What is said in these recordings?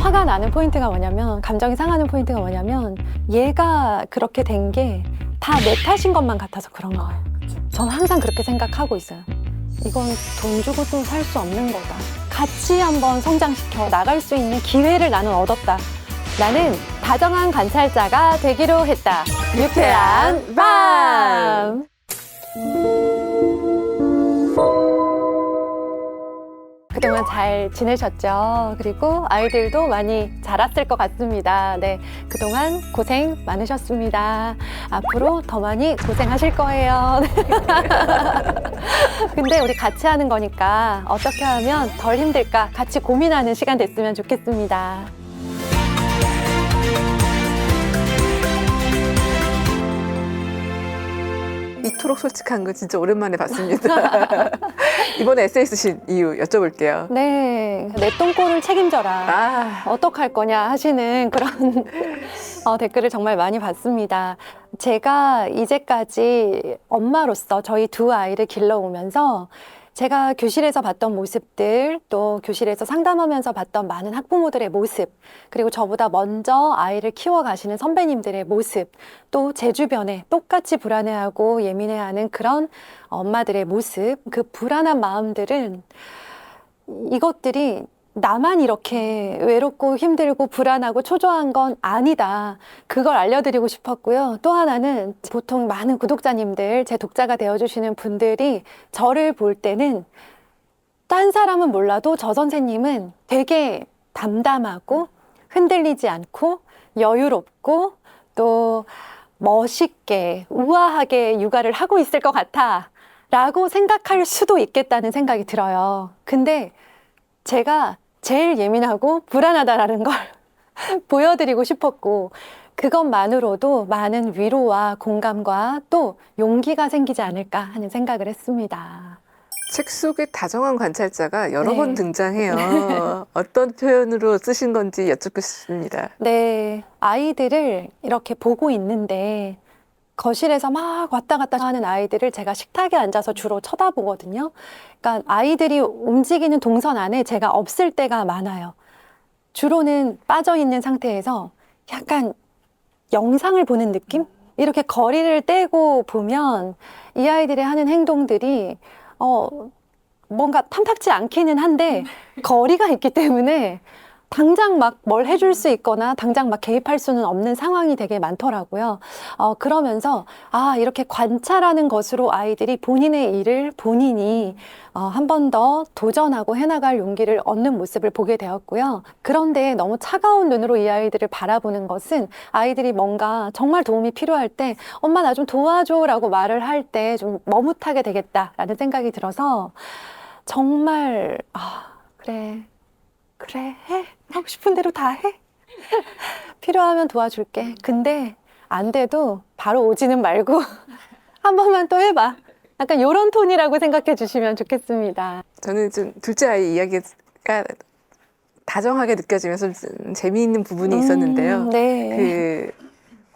화가 나는 포인트가 뭐냐면, 감정이 상하는 포인트가 뭐냐면, 얘가 그렇게 된 게 다 내 탓인 것만 같아서 그런 거예요. 저는 항상 그렇게 생각하고 있어요. 이건 돈 주고도 살 수 없는 거다. 같이 한번 성장시켜 나갈 수 있는 기회를 나는 얻었다. 나는 다정한 관찰자가 되기로 했다. 유쾌한 밤! 그동안 잘 지내셨죠? 그리고 아이들도 많이 자랐을 것 같습니다. 네, 그동안 고생 많으셨습니다. 앞으로 더 많이 고생하실 거예요. 근데 우리 같이 하는 거니까 어떻게 하면 덜 힘들까 같이 고민하는 시간 됐으면 좋겠습니다. 이토록 솔직한 거 진짜 오랜만에 봤습니다. 이번에 에세이 쓰신 이유 여쭤볼게요. 네, 내 똥꼬를 책임져라. 어떡할 거냐 하시는 그런 댓글을 정말 많이 봤습니다. 제가 이제까지 엄마로서 저희 두 아이를 길러오면서 제가 교실에서 봤던 모습들, 또 교실에서 상담하면서 봤던 많은 학부모들의 모습, 그리고 저보다 먼저 아이를 키워가시는 선배님들의 모습, 또 제 주변에 똑같이 불안해하고 예민해하는 그런 엄마들의 모습, 그 불안한 마음들은 이것들이 나만 이렇게 외롭고 힘들고 불안하고 초조한 건 아니다. 그걸 알려드리고 싶었고요. 또 하나는 보통 많은 구독자님들, 제 독자가 되어주시는 분들이 저를 볼 때는 딴 사람은 몰라도 저 선생님은 되게 담담하고 흔들리지 않고 여유롭고 또 멋있게 우아하게 육아를 하고 있을 것 같아 라고 생각할 수도 있겠다는 생각이 들어요. 근데 제가 제일 예민하고 불안하다라는 걸 보여드리고 싶었고, 그것만으로도 많은 위로와 공감과 또 용기가 생기지 않을까 하는 생각을 했습니다. 책 속에 다정한 관찰자가 여러 번 네. 등장해요. 어떤 표현으로 쓰신 건지 여쭙겠습니다. 네, 아이들을 이렇게 보고 있는데 거실에서 막 왔다 갔다 하는 아이들을 제가 식탁에 앉아서 주로 쳐다보거든요. 그러니까 아이들이 움직이는 동선 안에 제가 없을 때가 많아요. 주로는 빠져있는 상태에서 약간 영상을 보는 느낌? 이렇게 거리를 떼고 보면 이 아이들의 하는 행동들이 뭔가 탐탁지 않기는 한데 거리가 있기 때문에 당장 막 뭘 해줄 수 있거나 당장 막 개입할 수는 없는 상황이 되게 많더라고요. 그러면서 이렇게 관찰하는 것으로 아이들이 본인의 일을 본인이 한 번 더 도전하고 해나갈 용기를 얻는 모습을 보게 되었고요. 그런데 너무 차가운 눈으로 이 아이들을 바라보는 것은 아이들이 뭔가 정말 도움이 필요할 때 엄마 나 좀 도와줘 라고 말을 할 때 좀 머뭇하게 되겠다라는 생각이 들어서 정말 그래 해 하고 싶은 대로 다 해 필요하면 도와줄게 근데 안 돼도 바로 오지는 말고 한 번만 또 해봐 약간 이런 톤이라고 생각해 주시면 좋겠습니다. 저는 좀 둘째 아이 이야기가 다정하게 느껴지면서 좀 재미있는 부분이 있었는데요. 네.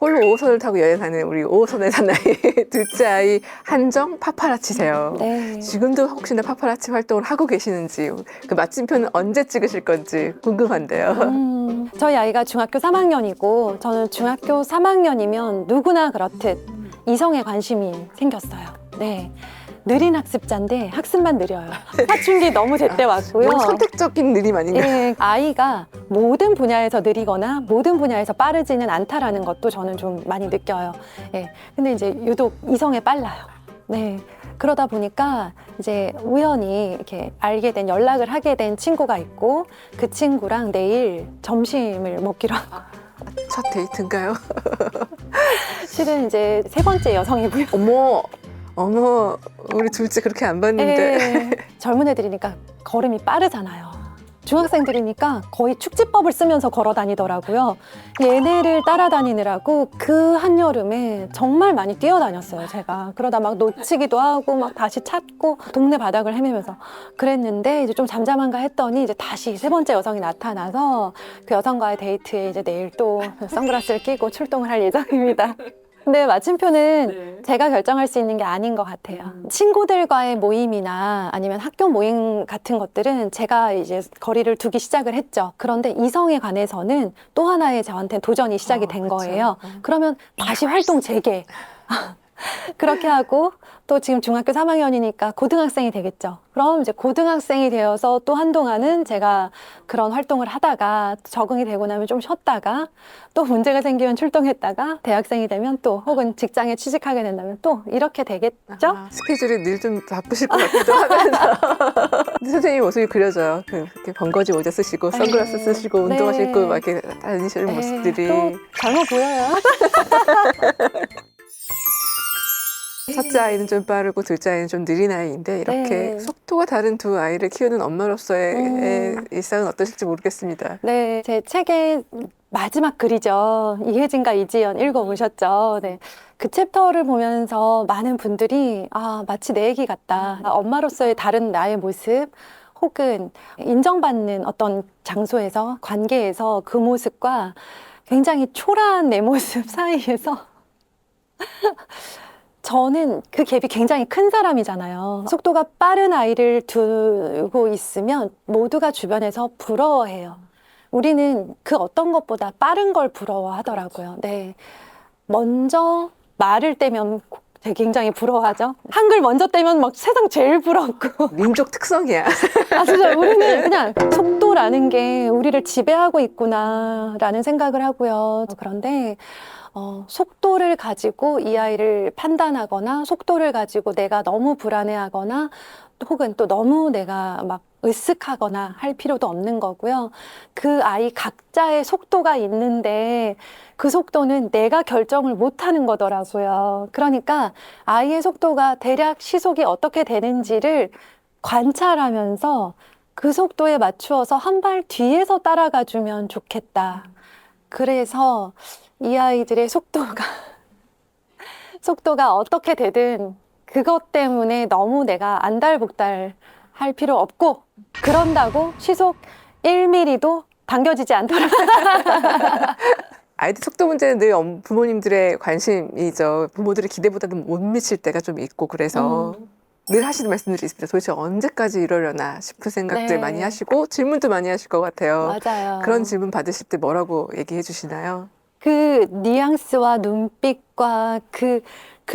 홀로 5호선을 타고 여행하는 우리 5호선의 사나이 둘째 아이 한정 파파라치세요. 네. 지금도 혹시나 파파라치 활동을 하고 계시는지, 그 마침표는 언제 찍으실 건지 궁금한데요. 저희 아이가 중학교 3학년이고 저는 중학교 3학년이면 누구나 그렇듯 이성에 관심이 생겼어요. 네. 느린 학습자인데 학습만 느려요. 사춘기 너무 제때 왔고요. 너무 선택적인 느낌 아닌가요? 예, 아이가 모든 분야에서 느리거나 모든 분야에서 빠르지는 않다라는 것도 저는 좀 많이 느껴요. 예, 근데 이제 유독 이성에 빨라요. 네. 그러다 보니까 이제 우연히 이렇게 알게 된, 연락을 하게 된 친구가 있고 그 친구랑 내일 점심을 먹기로 하고. 첫 데이트인가요? 실은 이제 세 번째 여성이고요. 어머, 우리 둘째 그렇게 안 봤는데. 예, 젊은 애들이니까 걸음이 빠르잖아요. 중학생들이니까 거의 축지법을 쓰면서 걸어 다니더라고요. 얘네를 따라다니느라고 그 한여름에 정말 많이 뛰어다녔어요, 제가. 그러다 막 놓치기도 하고 막 다시 찾고 동네 바닥을 헤매면서 그랬는데 이제 좀 잠잠한가 했더니 이제 다시 세 번째 여성이 나타나서 그 여성과의 데이트에 이제 내일 또 선글라스를 끼고 출동을 할 예정입니다. 근데 마침표는 네. 제가 결정할 수 있는 게 아닌 것 같아요. 친구들과의 모임이나 아니면 학교 모임 같은 것들은 제가 이제 거리를 두기 시작을 했죠. 그런데 이성에 관해서는 또 하나의 저한테 도전이 시작이 된 그쵸. 거예요. 그러면 다시 활동 재개. 그렇게 하고 또 지금 중학교 3학년이니까 고등학생이 되겠죠. 그럼 이제 고등학생이 되어서 또 한동안은 제가 그런 활동을 하다가 적응이 되고 나면 좀 쉬었다가 또 문제가 생기면 출동했다가 대학생이 되면 또 혹은 직장에 취직하게 된다면 또 이렇게 되겠죠? 스케줄이 늘 좀 바쁘실 것 같기도 하면서. 근데 선생님 모습이 그려져요. 이렇게 번거지 모자 쓰시고 선글라스 네. 쓰시고 운동화 네. 신고 막 이렇게 다니시는 네, 모습들이. 또 젊어 보여요. 첫째 아이는 좀 빠르고 둘째 아이는 좀 느린 아이인데 이렇게 네. 속도가 다른 두 아이를 키우는 엄마로서의 음. 일상은 어떠실지 모르겠습니다. 네, 제 책의 마지막 글이죠. 이혜진과 이지연 읽어보셨죠? 네. 그 챕터를 보면서 많은 분들이 마치 내 얘기 같다. 엄마로서의 다른 나의 모습 혹은 인정받는 어떤 장소에서 관계에서 그 모습과 굉장히 초라한 내 모습 사이에서 저는 그 갭이 굉장히 큰 사람이잖아요. 속도가 빠른 아이를 두고 있으면 모두가 주변에서 부러워해요. 우리는 그 어떤 것보다 빠른 걸 부러워하더라고요. 네. 먼저 말을 떼면 되게 굉장히 부러워하죠. 한글 먼저 떼면 막 세상 제일 부럽고. 민족 특성이야. 진짜 우리는 그냥 속도라는 게 우리를 지배하고 있구나라는 생각을 하고요. 그런데 속도를 가지고 이 아이를 판단하거나 속도를 가지고 내가 너무 불안해하거나 혹은 또 너무 내가 막 으쓱하거나 할 필요도 없는 거고요. 그 아이 각자의 속도가 있는데 그 속도는 내가 결정을 못 하는 거더라고요. 그러니까 아이의 속도가 대략 시속이 어떻게 되는지를 관찰하면서 그 속도에 맞추어서 한 발 뒤에서 따라가 주면 좋겠다. 그래서 이 아이들의 속도가 어떻게 되든 그것 때문에 너무 내가 안달복달 할 필요 없고, 그런다고 시속 1mm도 당겨지지 않더라. 아이들 속도 문제는 늘 부모님들의 관심이죠. 부모들의 기대보다는 못 미칠 때가 좀 있고 그래서 늘 하시는 말씀들이 있습니다. 도대체 언제까지 이러려나 싶은 생각들 네. 많이 하시고 질문도 많이 하실 것 같아요. 맞아요. 그런 질문 받으실 때 뭐라고 얘기해 주시나요? 그 뉘앙스와 눈빛과 그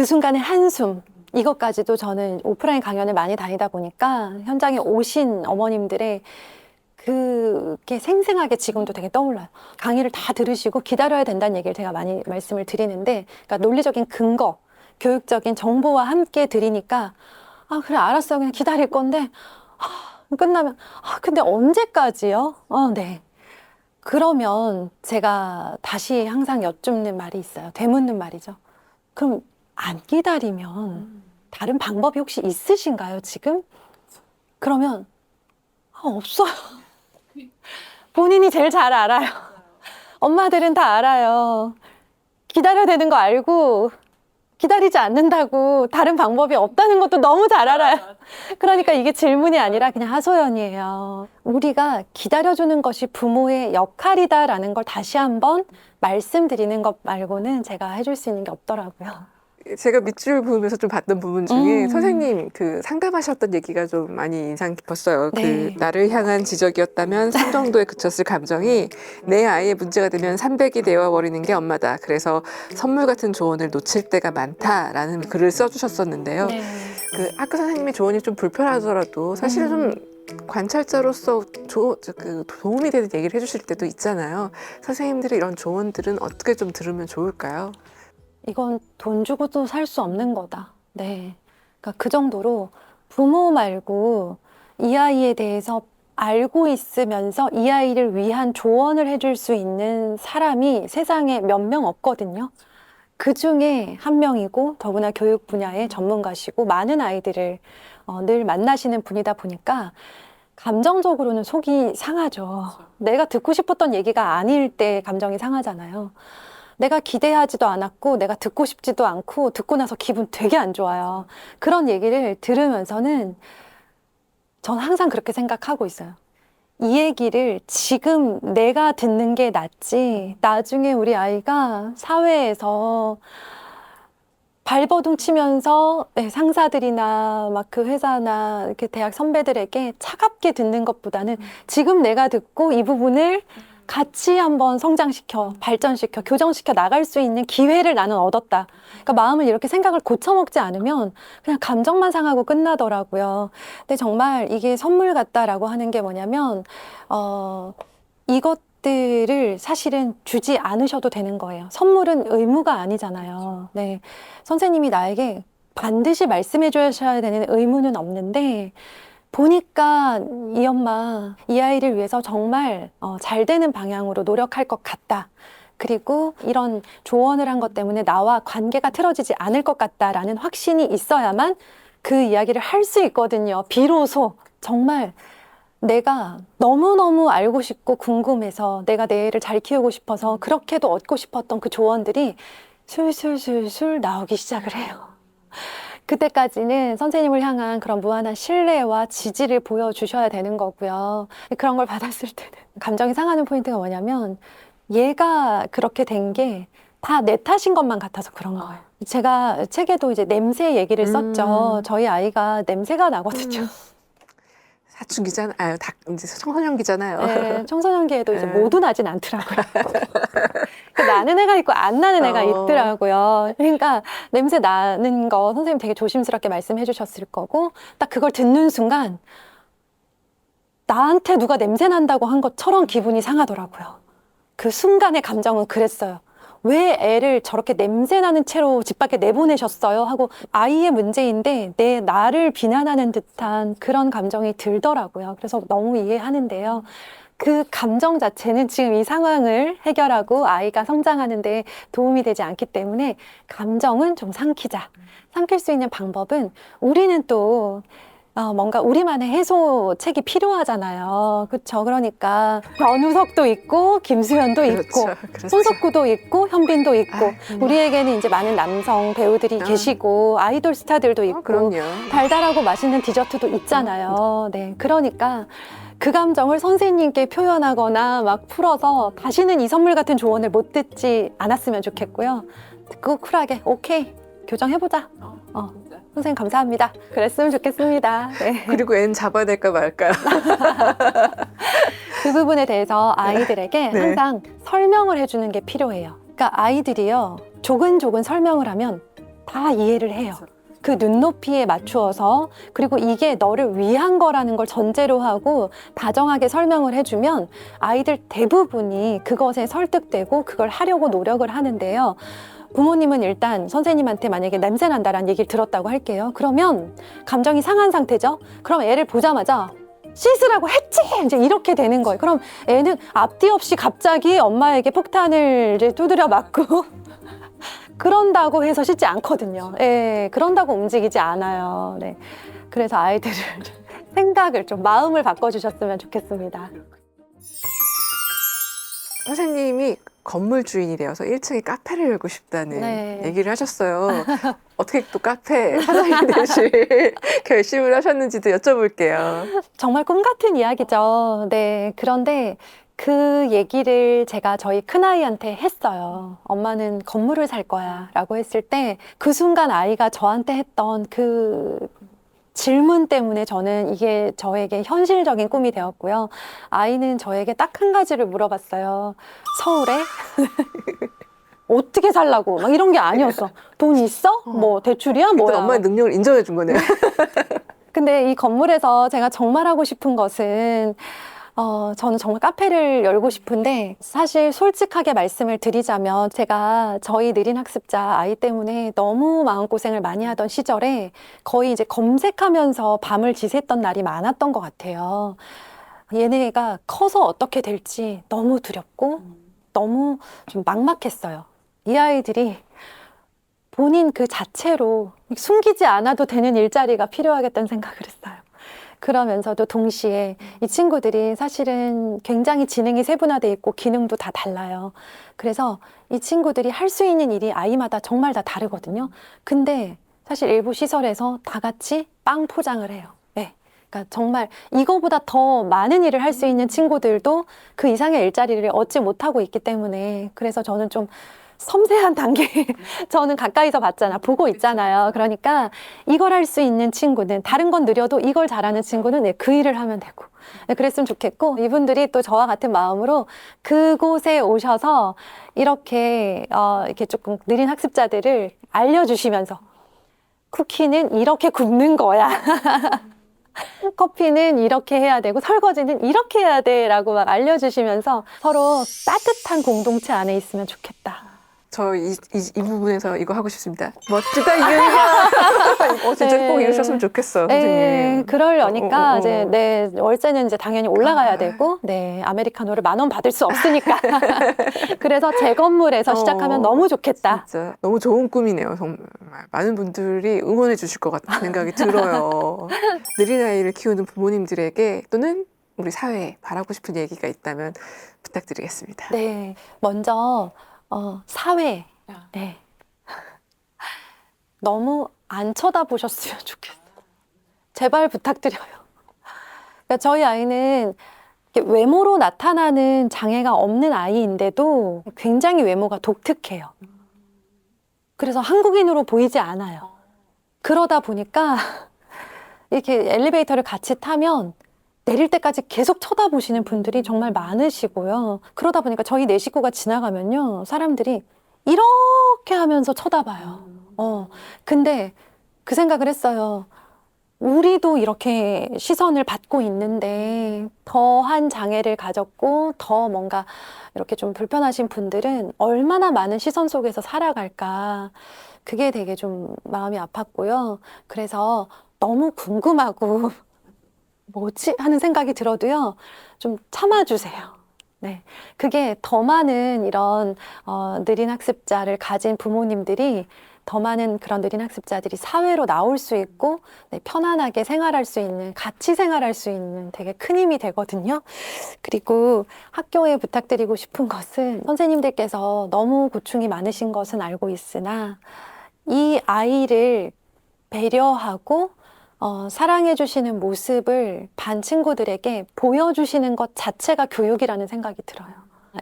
순간의 한숨, 이것까지도 저는 오프라인 강연을 많이 다니다 보니까 현장에 오신 어머님들의 그게 생생하게 지금도 되게 떠올라요. 강의를 다 들으시고 기다려야 된다는 얘기를 제가 많이 말씀을 드리는데, 그러니까 논리적인 근거, 교육적인 정보와 함께 드리니까 그래 알았어, 그냥 기다릴 건데 끝나면 근데 언제까지요? 네. 그러면 제가 다시 항상 여쭙는 말이 있어요. 되묻는 말이죠. 그럼 안 기다리면 다른 방법이 혹시 있으신가요, 지금? 그러면 없어요. 본인이 제일 잘 알아요. 엄마들은 다 알아요. 기다려야 되는 거 알고 기다리지 않는다고 다른 방법이 없다는 것도 너무 잘 알아요. 그러니까 이게 질문이 아니라 그냥 하소연이에요. 우리가 기다려주는 것이 부모의 역할이다라는 걸 다시 한번 말씀드리는 것 말고는 제가 해줄 수 있는 게 없더라고요. 제가 밑줄 그으면서 좀 봤던 부분 중에 선생님 그 상담하셨던 얘기가 좀 많이 인상 깊었어요. 네. 그 나를 향한 지적이었다면 3 정도에 그쳤을 감정이 내 아이의 문제가 되면 300이 되어버리는 게 엄마다. 그래서 선물 같은 조언을 놓칠 때가 많다라는 글을 써주셨었는데요. 네. 그 학교 선생님의 조언이 좀 불편하더라도 사실은 좀 관찰자로서 도움이 되는 얘기를 해주실 때도 있잖아요. 선생님들의 이런 조언들은 어떻게 좀 들으면 좋을까요? 이건 돈 주고도 살 수 없는 거다. 네. 그러니까 그 정도로 부모 말고 이 아이에 대해서 알고 있으면서 이 아이를 위한 조언을 해줄 수 있는 사람이 세상에 몇 명 없거든요. 그 중에 한 명이고 더구나 교육 분야의 전문가시고 많은 아이들을 늘 만나시는 분이다 보니까 감정적으로는 속이 상하죠. 내가 듣고 싶었던 얘기가 아닐 때 감정이 상하잖아요. 내가 기대하지도 않았고 내가 듣고 싶지도 않고 듣고 나서 기분 되게 안 좋아요. 그런 얘기를 들으면서는 전 항상 그렇게 생각하고 있어요. 이 얘기를 지금 내가 듣는 게 낫지 나중에 우리 아이가 사회에서 발버둥 치면서 네, 상사들이나 막 그 회사나 이렇게 대학 선배들에게 차갑게 듣는 것보다는 지금 내가 듣고 이 부분을 같이 한번 성장시켜, 발전시켜, 교정시켜 나갈 수 있는 기회를 나는 얻었다. 그러니까 마음을 이렇게 생각을 고쳐먹지 않으면 그냥 감정만 상하고 끝나더라고요. 근데 정말 이게 선물 같다라고 하는 게 뭐냐면, 이것들을 사실은 주지 않으셔도 되는 거예요. 선물은 의무가 아니잖아요. 네. 선생님이 나에게 반드시 말씀해 주셔야 되는 의무는 없는데, 보니까 이 엄마, 이 아이를 위해서 정말 잘 되는 방향으로 노력할 것 같다. 그리고 이런 조언을 한 것 때문에 나와 관계가 틀어지지 않을 것 같다라는 확신이 있어야만 그 이야기를 할 수 있거든요. 비로소 정말 내가 너무너무 알고 싶고 궁금해서 내가 내 애를 잘 키우고 싶어서 그렇게도 얻고 싶었던 그 조언들이 술술술술 나오기 시작을 해요. 그때까지는 선생님을 향한 그런 무한한 신뢰와 지지를 보여주셔야 되는 거고요. 그런 걸 받았을 때는 감정이 상하는 포인트가 뭐냐면 얘가 그렇게 된 게 다 내 탓인 것만 같아서 그런 거예요. 제가 책에도 이제 냄새 얘기를 썼죠. 저희 아이가 냄새가 나거든요. 사춘기잖아요. 아유, 이제 청소년기잖아요. 네, 청소년기에도 이제 네. 모두 나진 않더라고요. 그 나는 애가 있고 안 나는 애가 있더라고요. 그러니까 냄새 나는 거 선생님 되게 조심스럽게 말씀해 주셨을 거고 딱 그걸 듣는 순간 나한테 누가 냄새 난다고 한 것처럼 기분이 상하더라고요. 그 순간의 감정은 그랬어요. 왜 애를 저렇게 냄새 나는 채로 집 밖에 내보내셨어요? 하고 아이의 문제인데 나를 비난하는 듯한 그런 감정이 들더라고요. 그래서 너무 이해하는데요. 그 감정 자체는 지금 이 상황을 해결하고 아이가 성장하는 데 도움이 되지 않기 때문에 감정은 좀 삼키자. 삼킬 수 있는 방법은 우리는 또 뭔가 우리만의 해소책이 필요하잖아요. 그렇죠? 그러니까 변우석도 있고 김수현도 있고 그렇죠. 손석구도 있고 현빈도 있고 우리에게는 이제 많은 남성 배우들이 계시고 아이돌 스타들도 있고 그럼요. 달달하고 맛있는 디저트도 있잖아요. 네, 그러니까 그 감정을 선생님께 표현하거나 막 풀어서 다시는 이 선물 같은 조언을 못 듣지 않았으면 좋겠고요. 듣고 쿨하게 오케이 교정해보자. 선생님 감사합니다. 그랬으면 좋겠습니다. 네. 그리고 애는 잡아야 될까 말까요? 그 부분에 대해서 아이들에게 네. 항상 설명을 해주는 게 필요해요. 그러니까 아이들이요 조근조근 설명을 하면 다 이해를 해요. 그 눈높이에 맞추어서 그리고 이게 너를 위한 거라는 걸 전제로 하고 다정하게 설명을 해주면 아이들 대부분이 그것에 설득되고 그걸 하려고 노력을 하는데요. 부모님은 일단 선생님한테 만약에 냄새 난다라는 얘기를 들었다고 할게요. 그러면 감정이 상한 상태죠. 그럼 애를 보자마자 씻으라고 했지! 이제 이렇게 되는 거예요. 그럼 애는 앞뒤 없이 갑자기 엄마에게 폭탄을 이제 두드려 맞고 그런다고 해서 씻지 않거든요. 예, 그런다고 움직이지 않아요. 네. 그래서 아이들을 생각을 좀 마음을 바꿔주셨으면 좋겠습니다. 선생님이 건물 주인이 되어서 1층에 카페를 열고 싶다는 네. 얘기를 하셨어요. 어떻게 또 카페 사장이 되실 결심을 하셨는지도 여쭤볼게요. 정말 꿈 같은 이야기죠. 네. 그런데 그 얘기를 제가 저희 큰아이한테 했어요. 엄마는 건물을 살 거야 라고 했을 때 그 순간 아이가 저한테 했던 그 질문 때문에 저는 이게 저에게 현실적인 꿈이 되었고요. 아이는 저에게 딱 한 가지를 물어봤어요. 서울에? 어떻게 살라고? 막 이런 게 아니었어. 돈 있어? 뭐 대출이야? 일단 뭐야? 엄마의 능력을 인정해 준 거네요. 근데 이 건물에서 제가 정말 하고 싶은 것은 저는 정말 카페를 열고 싶은데 사실 솔직하게 말씀을 드리자면 제가 저희 느린 학습자 아이 때문에 너무 마음고생을 많이 하던 시절에 거의 이제 검색하면서 밤을 지샜던 날이 많았던 것 같아요. 얘네가 커서 어떻게 될지 너무 두렵고 너무 좀 막막했어요. 이 아이들이 본인 그 자체로 숨기지 않아도 되는 일자리가 필요하겠다는 생각을 했어요. 그러면서도 동시에 이 친구들이 사실은 굉장히 지능이 세분화되어 있고 기능도 다 달라요. 그래서 이 친구들이 할 수 있는 일이 아이마다 정말 다 다르거든요. 근데 사실 일부 시설에서 다 같이 빵 포장을 해요. 네. 그러니까 정말 이거보다 더 많은 일을 할 수 있는 친구들도 그 이상의 일자리를 얻지 못하고 있기 때문에 그래서 저는 좀 섬세한 단계 저는 가까이서 봤잖아. 보고 있잖아요. 그러니까 이걸 할 수 있는 친구는 다른 건 느려도 이걸 잘하는 친구는 네, 그 일을 하면 되고 네, 그랬으면 좋겠고 이분들이 또 저와 같은 마음으로 그곳에 오셔서 이렇게 이렇게 조금 느린 학습자들을 알려주시면서 쿠키는 이렇게 굽는 거야. 커피는 이렇게 해야 되고 설거지는 이렇게 해야 돼라고 막 알려주시면서 서로 따뜻한 공동체 안에 있으면 좋겠다. 저 이 부분에서 이거 하고 싶습니다. 멋지다, 이윤이가. 진짜 네. 꼭 이러셨으면 좋겠어, 네, 선생님. 그러려니까 이제 네, 월세는 이제 당연히 올라가야 되고, 네, 아메리카노를 10,000원 받을 수 없으니까. 그래서 제 건물에서 시작하면 너무 좋겠다. 진짜 너무 좋은 꿈이네요. 정말 많은 분들이 응원해 주실 것 같은 생각이 들어요. 느린 아이를 키우는 부모님들에게 또는 우리 사회에 바라고 싶은 얘기가 있다면 부탁드리겠습니다. 네, 먼저 사회, 네, 너무 안 쳐다보셨으면 좋겠어요. 제발 부탁드려요. 그러니까 저희 아이는 이렇게 외모로 나타나는 장애가 없는 아이인데도 굉장히 외모가 독특해요. 그래서 한국인으로 보이지 않아요. 그러다 보니까 이렇게 엘리베이터를 같이 타면 내릴 때까지 계속 쳐다보시는 분들이 정말 많으시고요. 그러다 보니까 저희 네 식구가 지나가면요. 사람들이 이렇게 하면서 쳐다봐요. 근데 그 생각을 했어요. 우리도 이렇게 시선을 받고 있는데 더한 장애를 가졌고 더 뭔가 이렇게 좀 불편하신 분들은 얼마나 많은 시선 속에서 살아갈까. 그게 되게 좀 마음이 아팠고요. 그래서 너무 궁금하고 뭐지? 하는 생각이 들어도요. 좀 참아주세요. 네. 그게 더 많은 이런 느린 학습자를 가진 부모님들이 더 많은 그런 느린 학습자들이 사회로 나올 수 있고 네, 편안하게 생활할 수 있는, 같이 생활할 수 있는 되게 큰 힘이 되거든요. 그리고 학교에 부탁드리고 싶은 것은 선생님들께서 너무 고충이 많으신 것은 알고 있으나 이 아이를 배려하고 사랑해 주시는 모습을 반 친구들에게 보여주시는 것 자체가 교육이라는 생각이 들어요.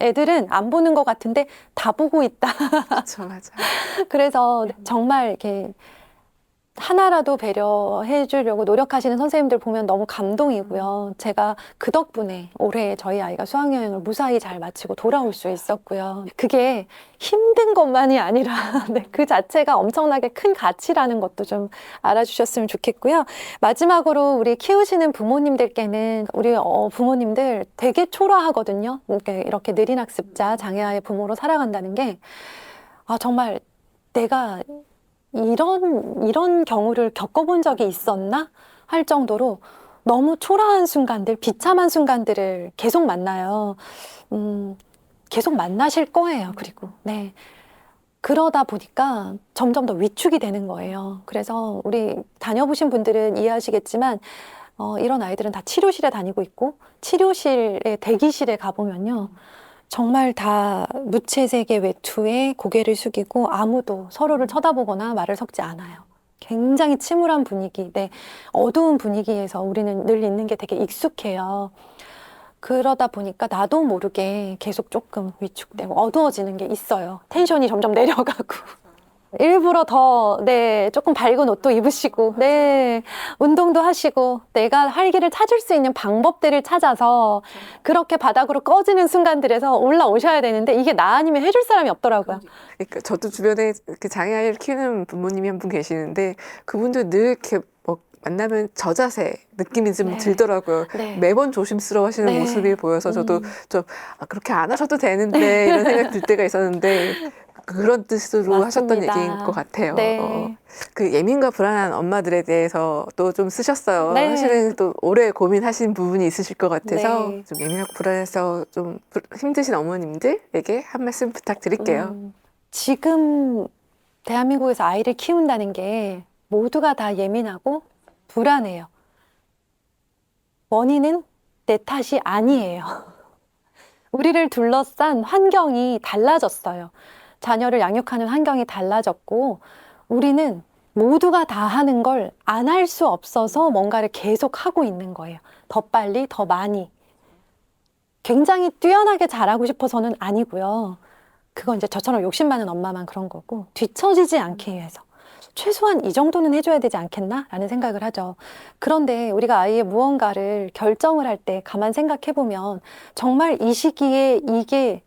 애들은 안 보는 것 같은데 다 보고 있다. 그렇죠, 맞아. 그래서 정말 이렇게 하나라도 배려해 주려고 노력하시는 선생님들 보면 너무 감동이고요. 제가 그 덕분에 올해 저희 아이가 수학여행을 무사히 잘 마치고 돌아올 수 있었고요. 그게 힘든 것만이 아니라 네, 그 자체가 엄청나게 큰 가치라는 것도 좀 알아주셨으면 좋겠고요. 마지막으로 우리 키우시는 부모님들께는 우리 부모님들 되게 초라하거든요. 이렇게 느린 학습자 장애아의 부모로 살아간다는 게 정말 내가 이런 경우를 겪어본 적이 있었나? 할 정도로 너무 초라한 순간들, 비참한 순간들을 계속 만나요. 계속 만나실 거예요. 그리고, 네. 그러다 보니까 점점 더 위축이 되는 거예요. 그래서 우리 다녀보신 분들은 이해하시겠지만, 이런 아이들은 다 치료실에 다니고 있고, 치료실의 대기실에 가보면요. 정말 다 무채색의 외투에 고개를 숙이고 아무도 서로를 쳐다보거나 말을 섞지 않아요. 굉장히 침울한 분위기, 네, 어두운 분위기에서 우리는 늘 있는 게 되게 익숙해요. 그러다 보니까 나도 모르게 계속 조금 위축되고 어두워지는 게 있어요. 텐션이 점점 내려가고. 일부러 더, 네, 조금 밝은 옷도 입으시고, 네, 운동도 하시고, 내가 활기를 찾을 수 있는 방법들을 찾아서 그렇게 바닥으로 꺼지는 순간들에서 올라오셔야 되는데 이게 나 아니면 해줄 사람이 없더라고요. 그러니까 저도 주변에 그 장애아이를 키우는 부모님이 한 분 계시는데 그분도 늘 이렇게 만나면 저자세 느낌이 좀 네. 들더라고요. 네. 매번 조심스러워 하시는 네. 모습이 보여서 저도 좀 그렇게 안 하셔도 되는데 이런 생각 들 때가 있었는데 그런 뜻으로 맞습니다. 하셨던 얘기인 것 같아요. 네. 그 예민과 불안한 엄마들에 대해서 또 좀 쓰셨어요. 네. 사실은 또 오래 고민하신 부분이 있으실 것 같아서 네. 좀 예민하고 불안해서 좀 힘드신 어머님들에게 한 말씀 부탁드릴게요. 지금 대한민국에서 아이를 키운다는 게 모두가 다 예민하고 불안해요. 원인은 내 탓이 아니에요. 우리를 둘러싼 환경이 달라졌어요. 자녀를 양육하는 환경이 달라졌고 우리는 모두가 다 하는 걸 안 할 수 없어서 뭔가를 계속 하고 있는 거예요. 더 빨리, 더 많이. 굉장히 뛰어나게 잘하고 싶어서는 아니고요. 그건 이제 저처럼 욕심 많은 엄마만 그런 거고, 뒤처지지 않기 위해서 최소한 이 정도는 해줘야 되지 않겠나? 라는 생각을 하죠. 그런데 우리가 아이의 무언가를 결정을 할 때 가만 생각해보면 정말 이 시기에 이게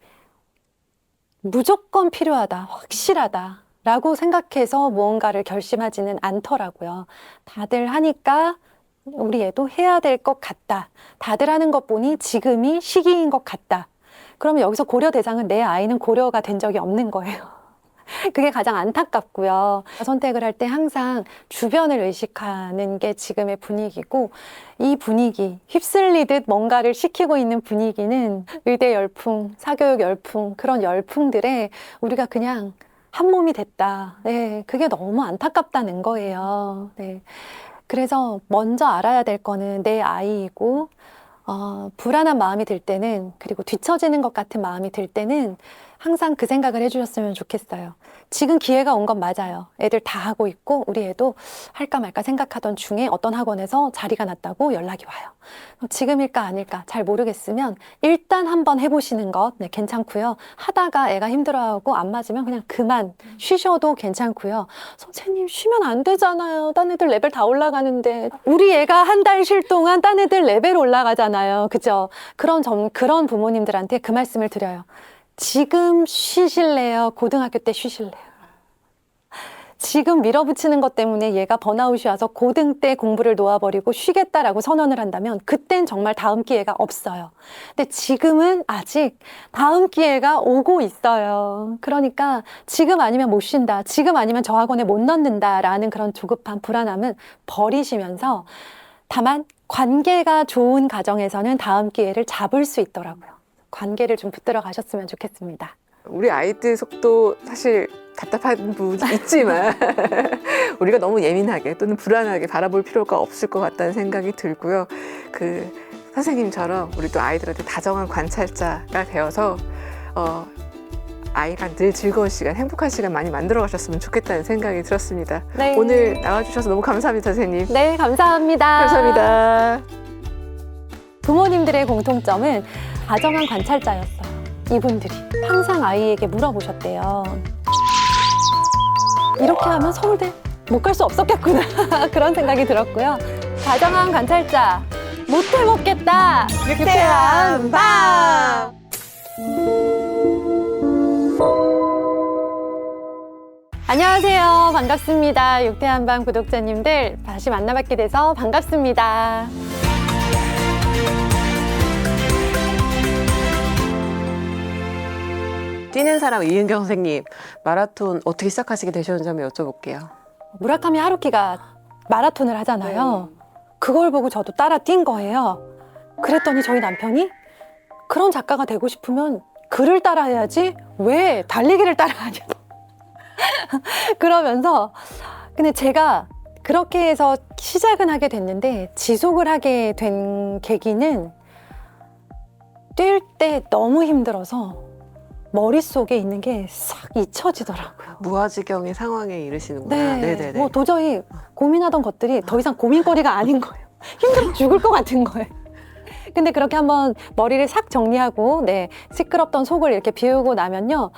무조건 필요하다, 확실하다 라고 생각해서 무언가를 결심하지는 않더라고요. 다들 하니까 우리 애도 해야 될 것 같다. 다들 하는 것 보니 지금이 시기인 것 같다. 그러면 여기서 고려 대상은 내 아이는 고려가 된 적이 없는 거예요. 그게 가장 안타깝고요. 선택을 할 때 항상 주변을 의식하는 게 지금의 분위기고, 이 분위기, 휩쓸리듯 뭔가를 시키고 있는 분위기는 의대 열풍, 사교육 열풍, 그런 열풍들에 우리가 그냥 한 몸이 됐다. 네, 그게 너무 안타깝다는 거예요. 네. 그래서 먼저 알아야 될 거는 내 아이이고, 불안한 마음이 들 때는, 그리고 뒤처지는 것 같은 마음이 들 때는 항상 그 생각을 해주셨으면 좋겠어요. 지금 기회가 온 건 맞아요. 애들 다 하고 있고 우리 애도 할까 말까 생각하던 중에 어떤 학원에서 자리가 났다고 연락이 와요. 지금일까 아닐까 잘 모르겠으면 일단 한번 해보시는 것 괜찮고요. 하다가 애가 힘들어하고 안 맞으면 그냥 그만 쉬셔도 괜찮고요. 선생님 쉬면 안 되잖아요. 딴 애들 레벨 다 올라가는데. 우리 애가 한 달 쉴 동안 딴 애들 레벨 올라가잖아요. 그죠? 그런 부모님들한테 그 말씀을 드려요. 지금 쉬실래요? 고등학교 때 쉬실래요? 지금 밀어붙이는 것 때문에 얘가 번아웃이 와서 고등 때 공부를 놓아버리고 쉬겠다라고 선언을 한다면 그땐 정말 다음 기회가 없어요. 근데 지금은 아직 다음 기회가 오고 있어요. 그러니까 지금 아니면 못 쉰다. 지금 아니면 저 학원에 못 넣는다라는 그런 조급한 불안함은 버리시면서, 다만 관계가 좋은 가정에서는 다음 기회를 잡을 수 있더라고요. 관계를 좀 붙들어 가셨으면 좋겠습니다. 우리 아이들 속도 사실 답답한 부분이 있지만 우리가 너무 예민하게 또는 불안하게 바라볼 필요가 없을 것 같다는 생각이 들고요. 그 선생님처럼 우리도 아이들한테 다정한 관찰자가 되어서 아이가 늘 즐거운 시간, 행복한 시간 많이 만들어 가셨으면 좋겠다는 생각이 들었습니다. 네. 오늘 나와주셔서 너무 감사합니다, 선생님. 네, 감사합니다. 감사합니다. 부모님들의 공통점은 다정한 관찰자였어요. 이분들이 항상 아이에게 물어보셨대요. 이렇게 하면 서울대 못 갈 수 없었겠구나. 그런 생각이 들었고요. 다정한 관찰자, 못 해먹겠다. 유쾌한 밤! 안녕하세요. 반갑습니다. 유쾌한 밤 구독자님들, 다시 만나뵙게 돼서 반갑습니다. 뛰는 사람 이은경 선생님, 마라톤 어떻게 시작하시게 되셨는지 한번 여쭤볼게요. 무라카미 하루키가 마라톤을 하잖아요. 그걸 보고 저도 따라 뛴 거예요. 그랬더니 저희 남편이 그런 작가가 되고 싶으면 글을 따라해야지 왜 달리기를 따라하냐. 그러면서, 근데 제가 그렇게 해서 시작은 하게 됐는데 지속을 하게 된 계기는 뛸 때 너무 힘들어서 머릿속에 있는 게 싹 잊혀지더라고요. 무아지경의 상황에 이르시는구나. 네네네. 뭐 도저히 고민하던 것들이 더 이상 고민거리가 아닌 거예요. 힘들어 죽을 것 같은 거예요. 근데 그렇게 한번 머리를 싹 정리하고, 시끄럽던 속을 이렇게 비우고 나면요,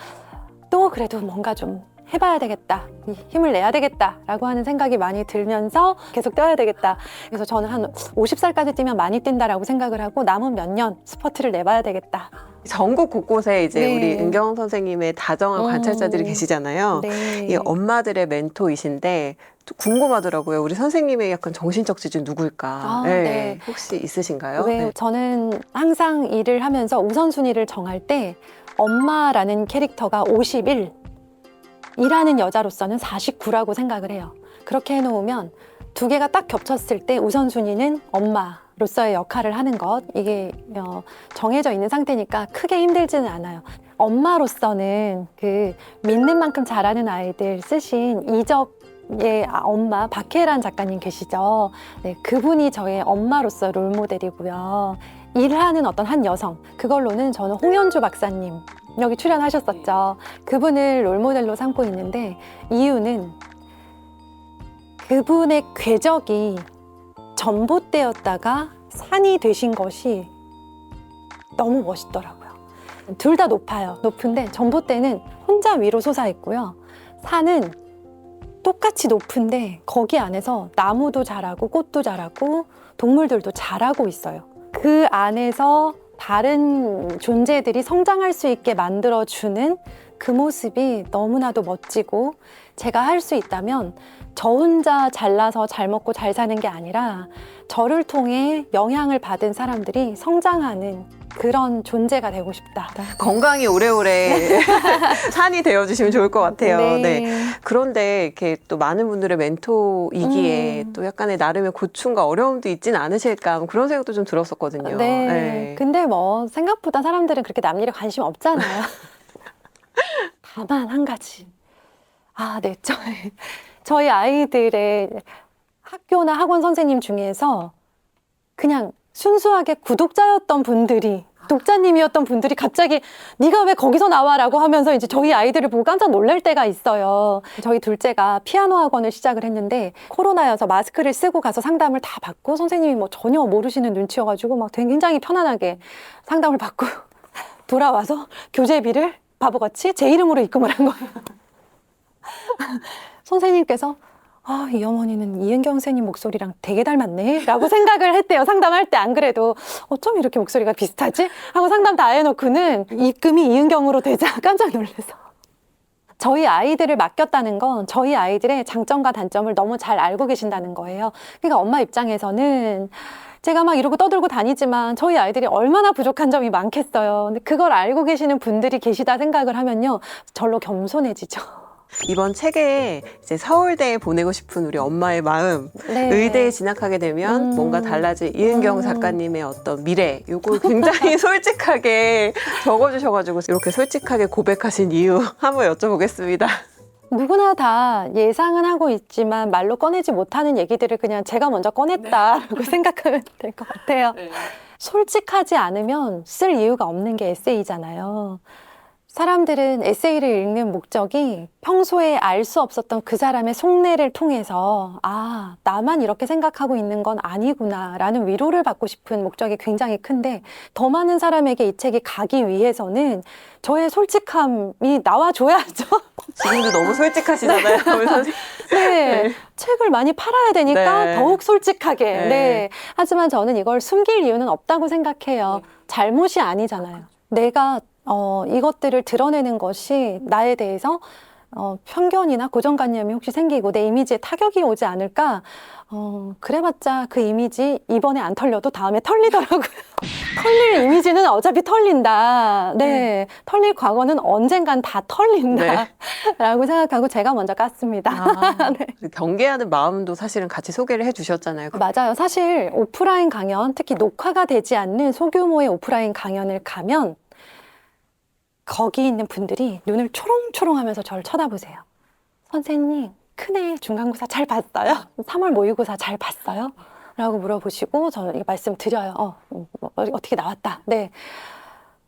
또 그래도 뭔가 좀 해봐야 되겠다, 힘을 내야 되겠다라고 하는 생각이 많이 들면서 계속 뛰어야 되겠다. 그래서 저는 한 50살까지 뛰면 많이 뛴다라고 생각을 하고 남은 몇 년 스퍼트를 내봐야 되겠다. 전국 곳곳에 이제 네. 우리 은경 선생님의 다정한 관찰자들이 계시잖아요. 네. 이 엄마들의 멘토이신데 또 궁금하더라고요. 우리 선생님의 약간 정신적 지주 누굴까? 네. 혹시 있으신가요? 왜 네. 저는 항상 일을 하면서 우선순위를 정할 때 엄마라는 캐릭터가 51, 일하는 여자로서는 49라고 생각을 해요. 그렇게 해놓으면 두 개가 딱 겹쳤을 때 우선순위는 엄마로서의 역할을 하는 것, 이게 정해져 있는 상태니까 크게 힘들지는 않아요. 엄마로서는 그 믿는 만큼 잘하는 아이들 쓰신 이적의 엄마 박혜란 작가님 계시죠. 네, 그분이 저의 엄마로서 롤모델이고요. 일하는 어떤 한 여성, 그걸로는 저는 홍현주 박사님 여기 출연하셨었죠. 그분을 롤모델로 삼고 있는데, 이유는 그분의 궤적이 전봇대였다가 산이 되신 것이 너무 멋있더라고요. 둘 다 높아요. 높은데 전봇대는 혼자 위로 솟아 있고요. 산은 똑같이 높은데 거기 안에서 나무도 자라고 꽃도 자라고 동물들도 자라고 있어요. 그 안에서 다른 존재들이 성장할 수 있게 만들어주는 그 모습이 너무나도 멋지고, 제가 할 수 있다면 저 혼자 잘나서 잘 먹고 잘 사는 게 아니라 저를 통해 영향을 받은 사람들이 성장하는 그런 존재가 되고 싶다. 건강히 오래오래 산이 되어주시면 좋을 것 같아요. 네. 네. 그런데 이렇게 또 많은 분들의 멘토이기에 또 약간의 나름의 고충과 어려움도 있진 않으실까, 뭐 그런 생각도 좀 들었었거든요. 네. 네. 근데 뭐 생각보다 사람들은 그렇게 남 일에 관심 없잖아요. 다만 한 가지. 아, 네. 저희 아이들의 학교나 학원 선생님 중에서 그냥 순수하게 구독자였던 분들이, 독자님이었던 분들이 갑자기 네가 왜 거기서 나와라고 하면서 이제 저희 아이들을 보고 깜짝 놀랄 때가 있어요. 저희 둘째가 피아노 학원을 시작을 했는데 코로나여서 마스크를 쓰고 가서 상담을 다 받고, 선생님이 뭐 전혀 모르시는 눈치여가지고 막 굉장히 편안하게 상담을 받고 돌아와서 교재비를 바보같이 제 이름으로 입금을 한 거예요. 선생님께서 아, 이 어머니는 이은경 선생님 목소리랑 되게 닮았네 라고 생각을 했대요. 상담할 때. 안 그래도 어쩜 이렇게 목소리가 비슷하지? 하고 상담 다 해놓고는 입금이 이은경으로 되자 깜짝 놀라서. 저희 아이들을 맡겼다는 건 저희 아이들의 장점과 단점을 너무 잘 알고 계신다는 거예요. 그러니까 엄마 입장에서는 제가 막 이러고 떠들고 다니지만 저희 아이들이 얼마나 부족한 점이 많겠어요. 근데 그걸 알고 계시는 분들이 계시다 생각을 하면요, 절로 겸손해지죠. 이번 책에 이제 서울대에 보내고 싶은 우리 엄마의 마음, 네. 의대에 진학하게 되면 뭔가 달라질 이은경 작가님의 어떤 미래, 요걸 굉장히 솔직하게 적어주셔가지고 이렇게 솔직하게 고백하신 이유 한번 여쭤보겠습니다. 누구나 다 예상은 하고 있지만 말로 꺼내지 못하는 얘기들을 그냥 제가 먼저 꺼냈다라고 생각하면 될 것 같아요. 솔직하지 않으면 쓸 이유가 없는 게 에세이잖아요. 사람들은 에세이를 읽는 목적이 평소에 알 수 없었던 그 사람의 속내를 통해서 아, 나만 이렇게 생각하고 있는 건 아니구나 라는 위로를 받고 싶은 목적이 굉장히 큰데, 더 많은 사람에게 이 책이 가기 위해서는 저의 솔직함이 나와줘야죠. 지금도 너무 솔직하시잖아요. 우리 선생님. 네, 책을 많이 팔아야 되니까 네. 더욱 솔직하게. 네. 네. 하지만 저는 이걸 숨길 이유는 없다고 생각해요. 잘못이 아니잖아요. 내가 이것들을 드러내는 것이 나에 대해서 편견이나 고정관념이 혹시 생기고 내 이미지에 타격이 오지 않을까? 그래봤자 그 이미지 이번에 안 털려도 다음에 털리더라고요. 털릴 이미지는 어차피 털린다. 네. 털릴 과거는 언젠간 다 털린다. 라고 생각하고 제가 먼저 깠습니다. 네. 경계하는 마음도 사실은 같이 소개를 해주셨잖아요. 맞아요. 사실 오프라인 강연, 특히 녹화가 되지 않는 소규모의 오프라인 강연을 가면 거기 있는 분들이 눈을 초롱초롱 하면서 저를 쳐다보세요. 선생님, 큰애 중간고사 잘 봤어요? 3월 모의고사 잘 봤어요? 라고 물어보시고 저는 말씀드려요. 어떻게 나왔다. 네.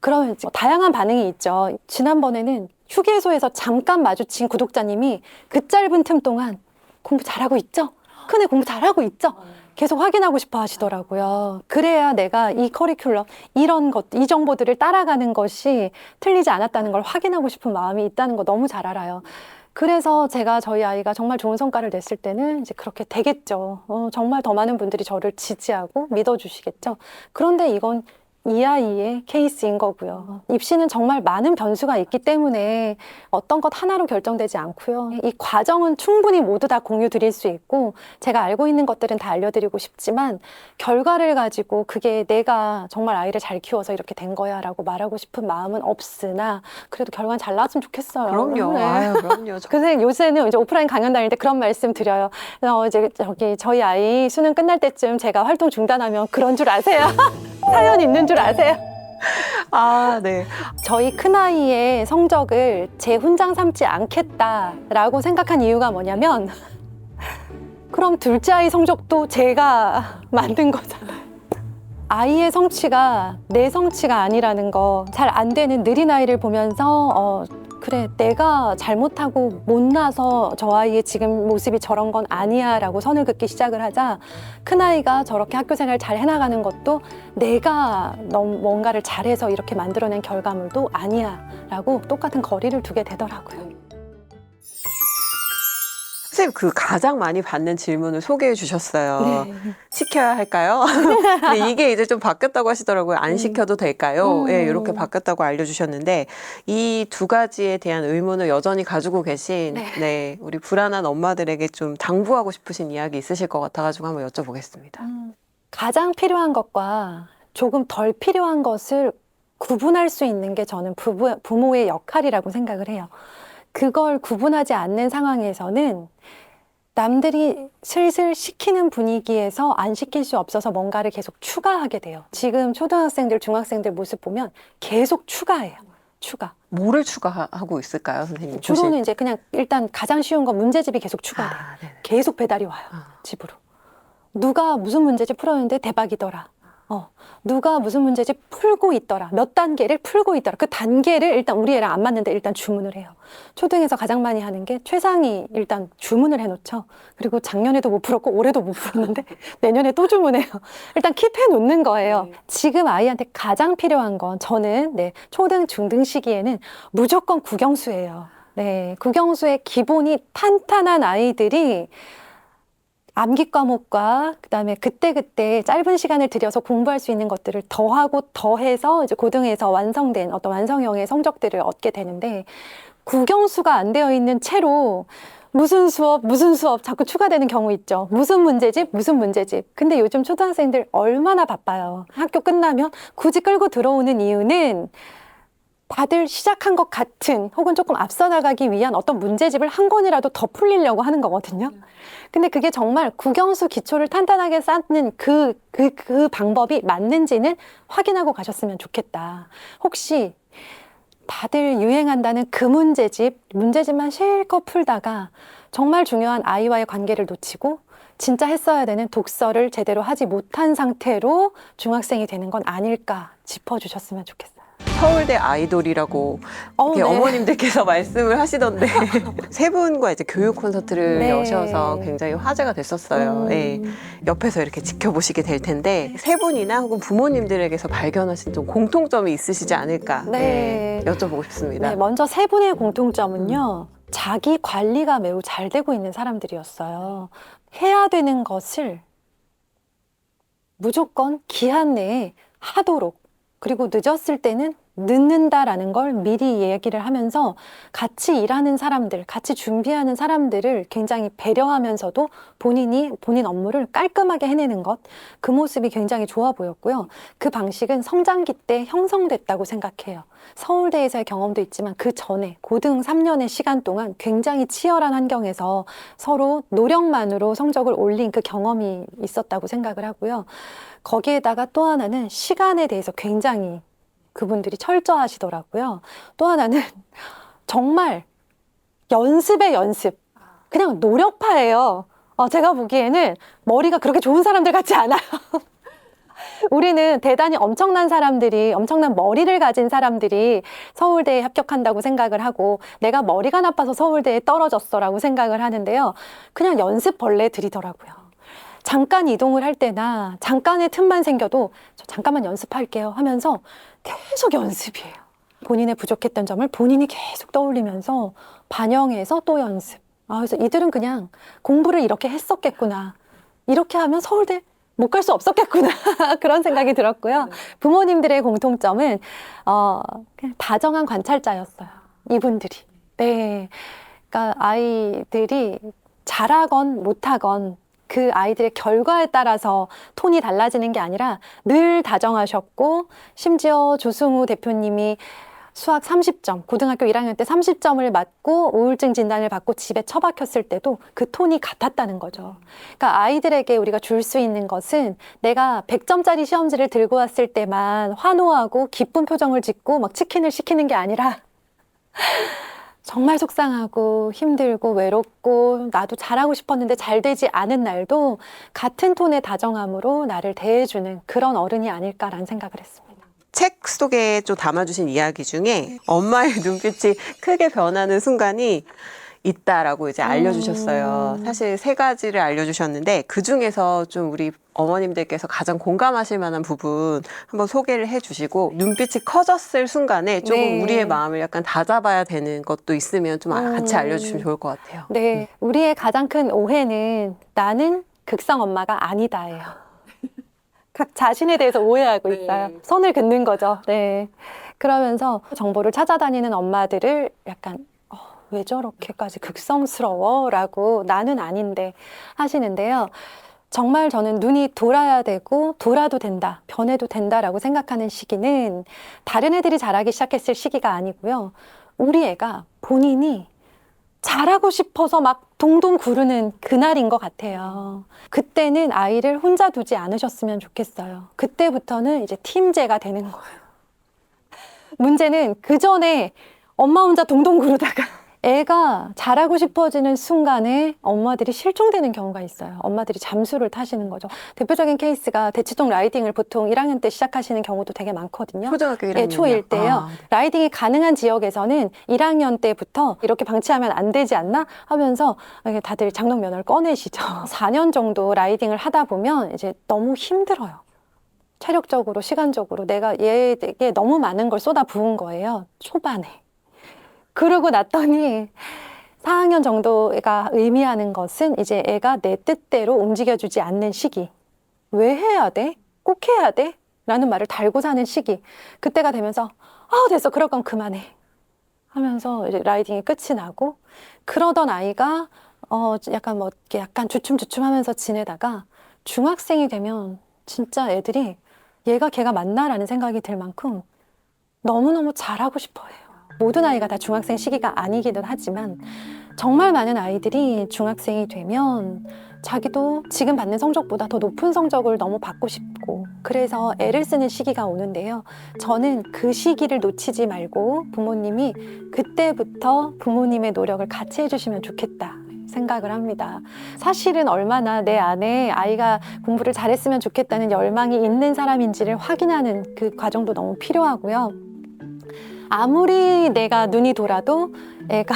그러면 다양한 반응이 있죠. 지난번에는 휴게소에서 잠깐 마주친 구독자님이 그 짧은 틈 동안 공부 잘하고 있죠? 큰애 공부 잘하고 있죠? 계속 확인하고 싶어 하시더라고요. 그래야 내가 이 커리큘럼, 이런 것, 이 정보들을 따라가는 것이 틀리지 않았다는 걸 확인하고 싶은 마음이 있다는 거 너무 잘 알아요. 그래서 제가 저희 아이가 정말 좋은 성과를 냈을 때는 이제 그렇게 되겠죠. 정말 더 많은 분들이 저를 지지하고 믿어주시겠죠. 그런데 이건 이 아이의 케이스인 거고요. 입시는 정말 많은 변수가 있기 때문에 어떤 것 하나로 결정되지 않고요. 이 과정은 충분히 모두 다 공유 드릴 수 있고 제가 알고 있는 것들은 다 알려드리고 싶지만 결과를 가지고 그게 내가 정말 아이를 잘 키워서 이렇게 된 거야 라고 말하고 싶은 마음은 없으나 그래도 결과는 잘 나왔으면 좋겠어요. 그럼요. 네. 아유, 그럼요. 그래서 요새는 이제 오프라인 강연 다닐 때 그런 말씀 드려요. 이제 저희 아이 수능 끝날 때쯤 제가 활동 중단하면 그런 줄 아세요? 사연 있는 줄 아세요? 아, 네. 저희 큰아이의 성적을 제 훈장 삼지 않겠다라고 생각한 이유가 뭐냐면 그럼 둘째 아이 성적도 제가 만든 거잖아요. 아이의 성취가 내 성취가 아니라는 거, 잘 안 되는 느린 아이를 보면서 그래, 내가 잘못하고 못나서 저 아이의 지금 모습이 저런 건 아니야 라고 선을 긋기 시작을 하자 큰아이가 저렇게 학교 생활 잘 해나가는 것도 내가 뭔가를 잘해서 이렇게 만들어낸 결과물도 아니야 라고 똑같은 거리를 두게 되더라고요. 선생님, 그 가장 많이 받는 질문을 소개해 주셨어요. 네. 시켜야 할까요? 근데 이게 이제 좀 바뀌었다고 하시더라고요. 안 시켜도 될까요? 예, 이렇게 바뀌었다고 알려주셨는데 이 두 가지에 대한 의문을 여전히 가지고 계신 네, 우리 불안한 엄마들에게 좀 당부하고 싶으신 이야기 있으실 것 같아가지고 한번 여쭤보겠습니다. 가장 필요한 것과 조금 덜 필요한 것을 구분할 수 있는 게 저는 부모의 역할이라고 생각을 해요. 그걸 구분하지 않는 상황에서는 남들이 슬슬 시키는 분위기에서 안 시킬 수 없어서 뭔가를 계속 추가하게 돼요. 지금 초등학생들, 중학생들 모습 보면 계속 추가해요. 추가. 뭐를 추가하고 있을까요, 선생님? 주로는 이제 그냥 일단 가장 쉬운 건 문제집이 계속 추가돼요. 계속 배달이 와요. 집으로. 누가 무슨 문제집 풀었는데 대박이더라. 누가 무슨 문제집 풀고 있더라. 몇 단계를 풀고 있더라. 그 단계를 일단 우리 애랑 안 맞는데 일단 주문을 해요. 초등에서 가장 많이 하는 게 최상위 일단 주문을 해놓죠. 그리고 작년에도 못 풀었고 올해도 못 풀었는데 내년에 또 주문해요. 일단 킵해 놓는 거예요. 지금 아이한테 가장 필요한 건 저는 초등, 중등 시기에는 무조건 국영수예요. 네, 국영수의 기본이 탄탄한 아이들이 암기 과목과 그다음에 그때그때 짧은 시간을 들여서 공부할 수 있는 것들을 더하고 더해서 이제 고등에서 완성된 어떤 완성형의 성적들을 얻게 되는데 국영수가 안 되어 있는 채로 무슨 수업 자꾸 추가되는 경우 있죠. 무슨 문제집. 근데 요즘 초등학생들 얼마나 바빠요. 학교 끝나면 굳이 끌고 들어오는 이유는 다들 시작한 것 같은 혹은 조금 앞서 나가기 위한 어떤 문제집을 한 권이라도 더 풀리려고 하는 거거든요. 근데 그게 정말 국영수 기초를 탄탄하게 쌓는 그 방법이 맞는지는 확인하고 가셨으면 좋겠다. 혹시 다들 유행한다는 그 문제집만 실컷 풀다가 정말 중요한 아이와의 관계를 놓치고 진짜 했어야 되는 독서를 제대로 하지 못한 상태로 중학생이 되는 건 아닐까 짚어주셨으면 좋겠어요. 서울대 아이돌이라고 이렇게 어머님들께서 말씀을 하시던데 세 분과 이제 교육 콘서트를 여셔서 굉장히 화제가 됐었어요. 네. 옆에서 이렇게 지켜보시게 될 텐데 세 분이나 혹은 부모님들에게서 발견하신 좀 공통점이 있으시지 않을까 여쭤보고 싶습니다. 네, 먼저 세 분의 공통점은요. 자기 관리가 매우 잘 되고 있는 사람들이었어요. 해야 되는 것을 무조건 기한 내에 하도록, 그리고 늦었을 때는 늦는다라는 걸 미리 얘기를 하면서 같이 일하는 사람들, 같이 준비하는 사람들을 굉장히 배려하면서도 본인 업무를 깔끔하게 해내는 것, 그 모습이 굉장히 좋아 보였고요. 그 방식은 성장기 때 형성됐다고 생각해요. 서울대에서의 경험도 있지만 그 전에 고등 3년의 시간 동안 굉장히 치열한 환경에서 서로 노력만으로 성적을 올린 그 경험이 있었다고 생각을 하고요. 거기에다가 또 하나는 시간에 대해서 굉장히 그분들이 철저하시더라고요. 또 하나는 정말 연습의 연습. 그냥 노력파예요. 제가 보기에는 머리가 그렇게 좋은 사람들 같지 않아요. 우리는 대단히 엄청난 머리를 가진 사람들이 서울대에 합격한다고 생각을 하고 내가 머리가 나빠서 서울대에 떨어졌어라고 생각을 하는데요. 그냥 연습벌레들이더라고요. 잠깐 이동을 할 때나 잠깐의 틈만 생겨도 저 잠깐만 연습할게요 하면서 계속 연습이에요. 본인의 부족했던 점을 본인이 계속 떠올리면서 반영해서 또 연습. 그래서 이들은 그냥 공부를 이렇게 했었겠구나. 이렇게 하면 서울대 못 갈 수 없었겠구나. 그런 생각이 들었고요. 부모님들의 공통점은 그냥 다정한 관찰자였어요. 이분들이. 네. 그러니까 아이들이 잘하건 못하건 그 아이들의 결과에 따라서 톤이 달라지는 게 아니라 늘 다정하셨고, 심지어 조승우 대표님이 수학 30점, 고등학교 1학년 때 30점을 맞고 우울증 진단을 받고 집에 처박혔을 때도 그 톤이 같았다는 거죠. 그러니까 아이들에게 우리가 줄 수 있는 것은 내가 100점짜리 시험지를 들고 왔을 때만 환호하고 기쁜 표정을 짓고 막 치킨을 시키는 게 아니라 정말 속상하고 힘들고 외롭고 나도 잘하고 싶었는데 잘 되지 않은 날도 같은 톤의 다정함으로 나를 대해주는 그런 어른이 아닐까라는 생각을 했습니다. 책 속에 좀 담아주신 이야기 중에 엄마의 눈빛이 크게 변하는 순간이 있다라고 이제 알려주셨어요. 사실 3가지를 알려주셨는데 그 중에서 좀 우리 어머님들께서 가장 공감하실 만한 부분 한번 소개를 해주시고 눈빛이 커졌을 순간에 조금 네. 우리의 마음을 약간 다잡아야 되는 것도 있으면 좀 같이 알려주시면 좋을 것 같아요. 네, 우리의 가장 큰 오해는 나는 극성 엄마가 아니다예요. 각 자신에 대해서 오해하고 있어요. 선을 긋는 거죠. 네. 그러면서 정보를 찾아다니는 엄마들을 약간 왜 저렇게까지 극성스러워? 라고 나는 아닌데 하시는데요. 정말 저는 눈이 돌아야 되고 돌아도 된다, 변해도 된다라고 생각하는 시기는 다른 애들이 자라기 시작했을 시기가 아니고요. 우리 애가 본인이 잘하고 싶어서 막 동동 구르는 그날인 것 같아요. 그때는 아이를 혼자 두지 않으셨으면 좋겠어요. 그때부터는 이제 팀제가 되는 거예요. 문제는 그 전에 엄마 혼자 동동 구르다가 애가 잘하고 싶어지는 순간에 엄마들이 실종되는 경우가 있어요. 엄마들이 잠수를 타시는 거죠. 대표적인 케이스가 대치동 라이딩을 보통 1학년 때 시작하시는 경우도 되게 많거든요. 초등학교 1학년. 네, 초1 때요. 라이딩이 가능한 지역에서는 1학년 때부터 이렇게 방치하면 안 되지 않나 하면서 다들 장롱면허를 꺼내시죠. 4년 정도 라이딩을 하다 보면 이제 너무 힘들어요. 체력적으로, 시간적으로 내가 얘에게 너무 많은 걸 쏟아 부은 거예요. 초반에. 그러고 났더니 4학년 정도가 의미하는 것은 이제 애가 내 뜻대로 움직여주지 않는 시기. 왜 해야 돼? 꼭 해야 돼? 라는 말을 달고 사는 시기. 그때가 되면서 됐어. 그럴 건 그만해. 하면서 이제 라이딩이 끝이 나고 그러던 아이가 약간 이렇게 약간 주춤주춤 하면서 지내다가 중학생이 되면 진짜 애들이 걔가 맞나라는 생각이 들 만큼 너무너무 잘하고 싶어 해요. 모든 아이가 다 중학생 시기가 아니기는 하지만 정말 많은 아이들이 중학생이 되면 자기도 지금 받는 성적보다 더 높은 성적을 너무 받고 싶고 그래서 애를 쓰는 시기가 오는데요. 저는 그 시기를 놓치지 말고 부모님이 그때부터 부모님의 노력을 같이 해주시면 좋겠다 생각을 합니다. 사실은 얼마나 내 안에 아이가 공부를 잘했으면 좋겠다는 열망이 있는 사람인지를 확인하는 그 과정도 너무 필요하고요. 아무리 내가 눈이 돌아도 애가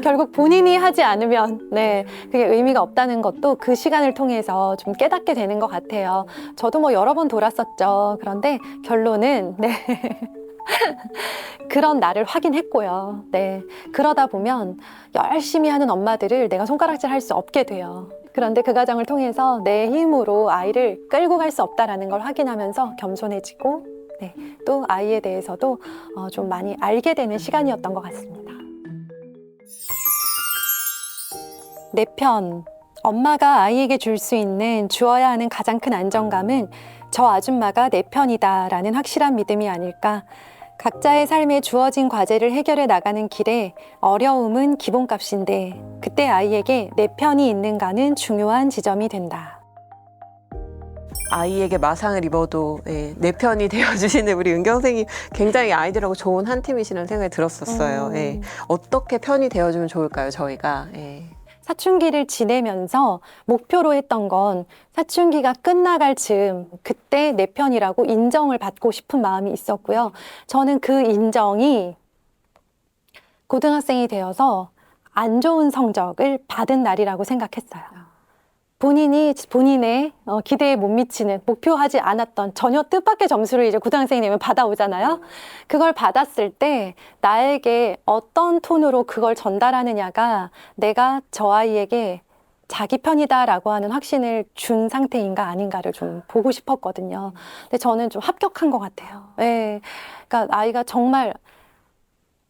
결국 본인이 하지 않으면 그게 의미가 없다는 것도 그 시간을 통해서 좀 깨닫게 되는 것 같아요. 저도 여러 번 돌았었죠. 그런데 결론은 그런 나를 확인했고요. 그러다 보면 열심히 하는 엄마들을 내가 손가락질 할 수 없게 돼요. 그런데 그 과정을 통해서 내 힘으로 아이를 끌고 갈 수 없다는 걸 확인하면서 겸손해지고 또 아이에 대해서도 좀 많이 알게 되는 시간이었던 것 같습니다. 내 편, 엄마가 아이에게 줄 수 있는 주어야 하는 가장 큰 안정감은 저 아줌마가 내 편이다 라는 확실한 믿음이 아닐까. 각자의 삶에 주어진 과제를 해결해 나가는 길에 어려움은 기본값인데 그때 아이에게 내 편이 있는가는 중요한 지점이 된다. 아이에게 마상을 입어도 내 편이 되어주시는 우리 은경 선생님 굉장히 아이들하고 좋은 한 팀이시라는 생각이 들었었어요. 어떻게 편이 되어주면 좋을까요, 저희가? 사춘기를 지내면서 목표로 했던 건 사춘기가 끝나갈 즈음 그때 내 편이라고 인정을 받고 싶은 마음이 있었고요. 저는 그 인정이 고등학생이 되어서 안 좋은 성적을 받은 날이라고 생각했어요. 본인이 본인의 기대에 못 미치는 목표하지 않았던 전혀 뜻밖의 점수를 이제 고등학생이 되면 받아오잖아요. 그걸 받았을 때 나에게 어떤 톤으로 그걸 전달하느냐가 내가 저 아이에게 자기 편이다라고 하는 확신을 준 상태인가 아닌가를 좀 보고 싶었거든요. 근데 저는 좀 합격한 것 같아요. 그러니까 아이가 정말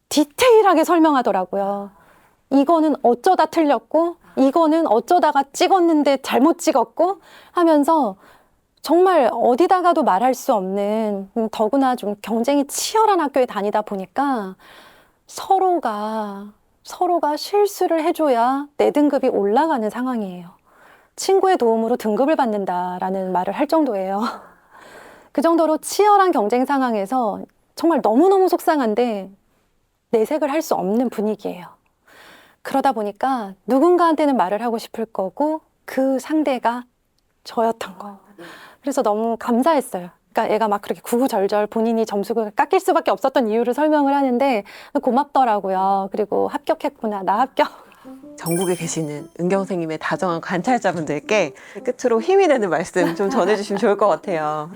디테일하게 설명하더라고요. 이거는 어쩌다 틀렸고 이거는 어쩌다가 찍었는데 잘못 찍었고 하면서 정말 어디다가도 말할 수 없는 더구나 좀 경쟁이 치열한 학교에 다니다 보니까 서로가 실수를 해줘야 내 등급이 올라가는 상황이에요. 친구의 도움으로 등급을 받는다라는 말을 할 정도예요. 그 정도로 치열한 경쟁 상황에서 정말 너무너무 속상한데 내색을 할 수 없는 분위기예요. 그러다 보니까 누군가한테는 말을 하고 싶을 거고 그 상대가 저였던 거. 그래서 너무 감사했어요. 그러니까 애가 막 그렇게 구구절절 본인이 점수가 깎일 수밖에 없었던 이유를 설명을 하는데 고맙더라고요. 그리고 합격했구나, 나 합격. 전국에 계시는 은경 선생님의 다정한 관찰자분들께 끝으로 힘이 되는 말씀 좀 전해주시면 좋을 것 같아요.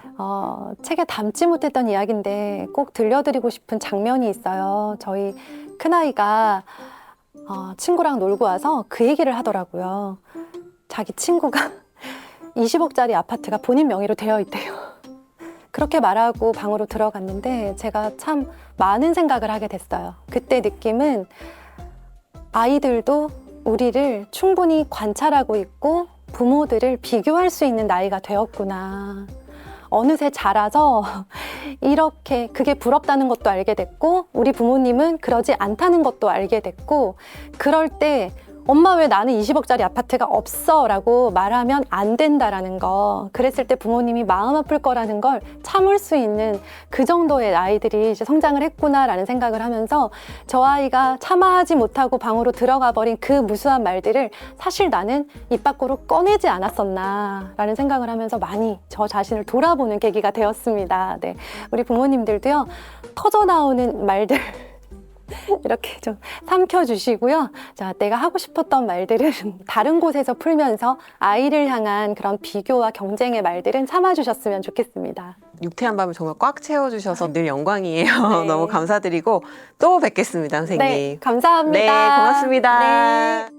책에 담지 못했던 이야기인데 꼭 들려드리고 싶은 장면이 있어요. 저희 큰아이가 친구랑 놀고 와서 그 얘기를 하더라고요. 자기 친구가 20억짜리 아파트가 본인 명의로 되어 있대요. 그렇게 말하고 방으로 들어갔는데 제가 참 많은 생각을 하게 됐어요. 그때 느낌은 아이들도 우리를 충분히 관찰하고 있고 부모들을 비교할 수 있는 나이가 되었구나. 어느새 자라서 이렇게 그게 부럽다는 것도 알게 됐고 우리 부모님은 그러지 않다는 것도 알게 됐고 그럴 때 엄마 왜 나는 20억짜리 아파트가 없어? 라고 말하면 안 된다라는 거. 그랬을 때 부모님이 마음 아플 거라는 걸 참을 수 있는 그 정도의 아이들이 이제 성장을 했구나라는 생각을 하면서 저 아이가 참아하지 못하고 방으로 들어가 버린 그 무수한 말들을 사실 나는 입 밖으로 꺼내지 않았었나 라는 생각을 하면서 많이 저 자신을 돌아보는 계기가 되었습니다. 네. 우리 부모님들도요, 터져 나오는 말들 이렇게 좀 삼켜주시고요. 자, 내가 하고 싶었던 말들은 다른 곳에서 풀면서 아이를 향한 그런 비교와 경쟁의 말들은 참아주셨으면 좋겠습니다. 육태한 밤을 정말 꽉 채워주셔서 늘 영광이에요. 네. 너무 감사드리고 또 뵙겠습니다, 선생님. 네, 감사합니다. 네, 고맙습니다. 네.